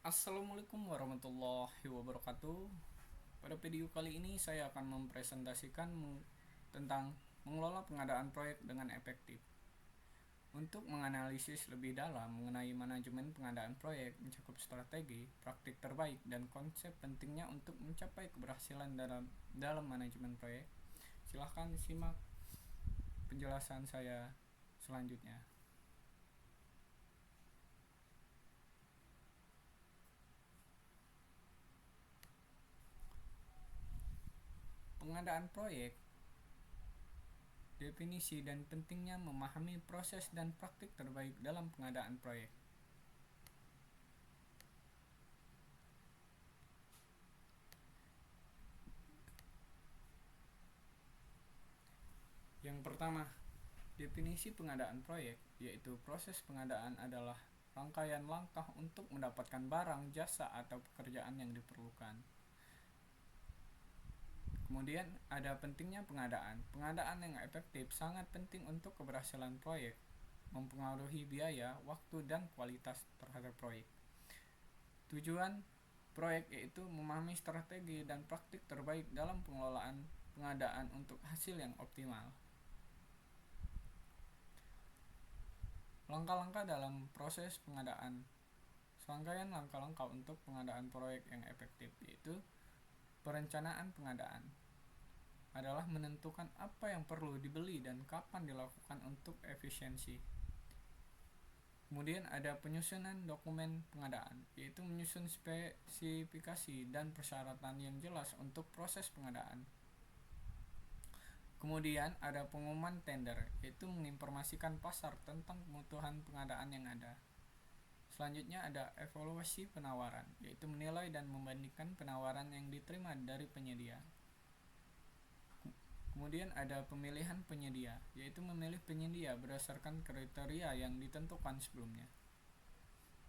Assalamualaikum warahmatullahi wabarakatuh. Pada video kali ini saya akan mempresentasikan tentang mengelola pengadaan proyek dengan efektif. Untuk menganalisis lebih dalam mengenai manajemen pengadaan proyek mencakup strategi, praktik terbaik, dan konsep pentingnya untuk mencapai keberhasilan dalam manajemen proyek. Silahkan simak penjelasan saya selanjutnya. Pengadaan proyek, definisi dan pentingnya memahami proses dan praktik terbaik dalam pengadaan proyek. Yang pertama, definisi pengadaan proyek, yaitu proses pengadaan adalah rangkaian langkah untuk mendapatkan barang, jasa, atau pekerjaan yang diperlukan. Kemudian ada pentingnya pengadaan. Pengadaan yang efektif sangat penting untuk keberhasilan proyek, mempengaruhi biaya, waktu, dan kualitas terhadap proyek. Tujuan proyek yaitu memahami strategi dan praktik terbaik dalam pengelolaan pengadaan untuk hasil yang optimal. Langkah-langkah dalam proses pengadaan. Serangkaian langkah-langkah untuk pengadaan proyek yang efektif, yaitu perencanaan pengadaan adalah menentukan apa yang perlu dibeli dan kapan dilakukan untuk efisiensi. Kemudian ada penyusunan dokumen pengadaan, yaitu menyusun spesifikasi dan persyaratan yang jelas untuk proses pengadaan. Kemudian ada pengumuman tender, yaitu menginformasikan pasar tentang kebutuhan pengadaan yang ada. Selanjutnya ada evaluasi penawaran, yaitu menilai dan membandingkan penawaran yang diterima dari penyedia. Kemudian ada pemilihan penyedia, yaitu memilih penyedia berdasarkan kriteria yang ditentukan sebelumnya.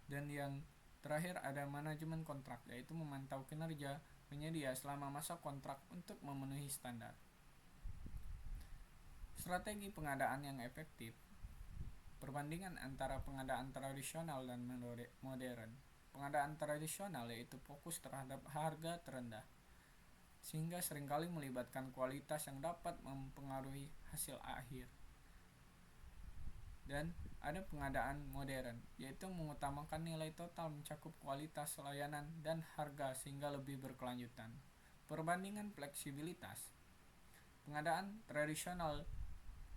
Dan yang terakhir ada manajemen kontrak, yaitu memantau kinerja penyedia selama masa kontrak untuk memenuhi standar. Strategi pengadaan yang efektif. Perbandingan antara pengadaan tradisional dan modern. Pengadaan tradisional yaitu fokus terhadap harga terendah, sehingga seringkali melibatkan kualitas yang dapat mempengaruhi hasil akhir. Dan ada pengadaan modern, yaitu mengutamakan nilai total mencakup kualitas layanan dan harga sehingga lebih berkelanjutan. Perbandingan fleksibilitas. Pengadaan tradisional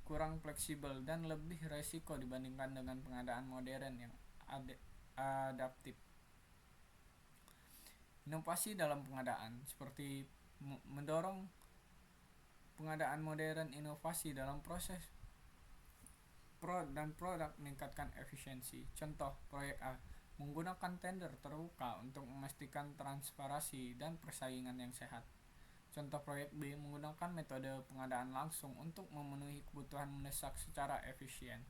kurang fleksibel dan lebih resiko dibandingkan dengan pengadaan modern yang adaptif. Inovasi dalam pengadaan seperti mendorong pengadaan modern, inovasi dalam proses dan produk meningkatkan efisiensi. Contoh proyek A menggunakan tender terbuka untuk memastikan transparansi dan persaingan yang sehat. Contoh proyek B menggunakan metode pengadaan langsung untuk memenuhi kebutuhan mendesak secara efisien.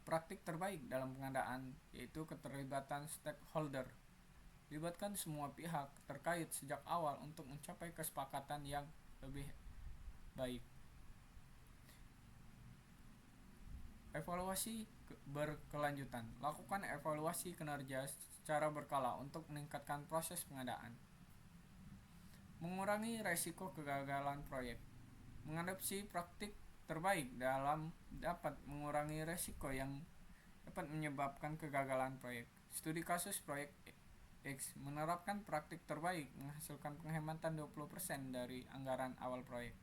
Praktik terbaik dalam pengadaan yaitu keterlibatan stakeholder. Libatkan semua pihak terkait sejak awal untuk mencapai kesepakatan yang lebih baik. Evaluasi berkelanjutan. Lakukan evaluasi kinerja secara berkala untuk meningkatkan proses pengadaan. Mengurangi resiko kegagalan proyek. Mengadopsi praktik terbaik dapat mengurangi resiko yang dapat menyebabkan kegagalan proyek. Studi kasus proyek X menerapkan praktik terbaik menghasilkan penghematan 20% dari anggaran awal proyek.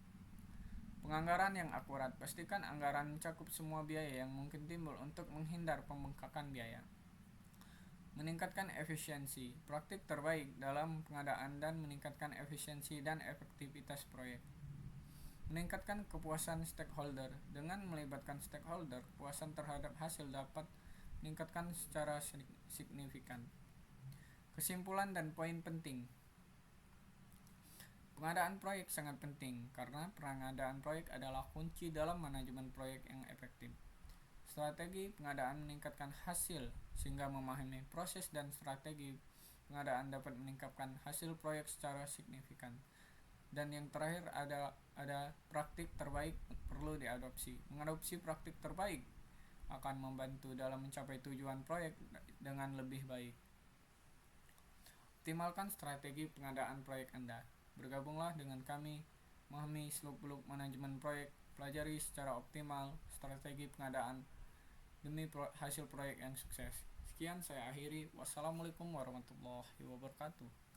Penganggaran yang akurat. Pastikan anggaran mencakup semua biaya yang mungkin timbul untuk menghindar pembengkakan biaya. Meningkatkan efisiensi. Praktik terbaik dalam pengadaan dan meningkatkan efisiensi dan efektivitas proyek. Meningkatkan kepuasan stakeholder. Dengan melibatkan stakeholder, kepuasan terhadap hasil dapat meningkatkan secara signifikan. Kesimpulan dan poin penting. Pengadaan proyek sangat penting karena pengadaan proyek adalah kunci dalam manajemen proyek yang efektif. Strategi pengadaan meningkatkan hasil sehingga memahami proses dan strategi pengadaan dapat meningkatkan hasil proyek secara signifikan. Dan yang terakhir ada praktik terbaik perlu diadopsi. Mengadopsi praktik terbaik akan membantu dalam mencapai tujuan proyek dengan lebih baik. Optimalkan strategi pengadaan proyek Anda. Bergabunglah dengan kami, memahami seluk-beluk manajemen proyek, pelajari secara optimal strategi pengadaan demi hasil proyek yang sukses. Sekian saya akhiri. Wassalamualaikum warahmatullahi wabarakatuh.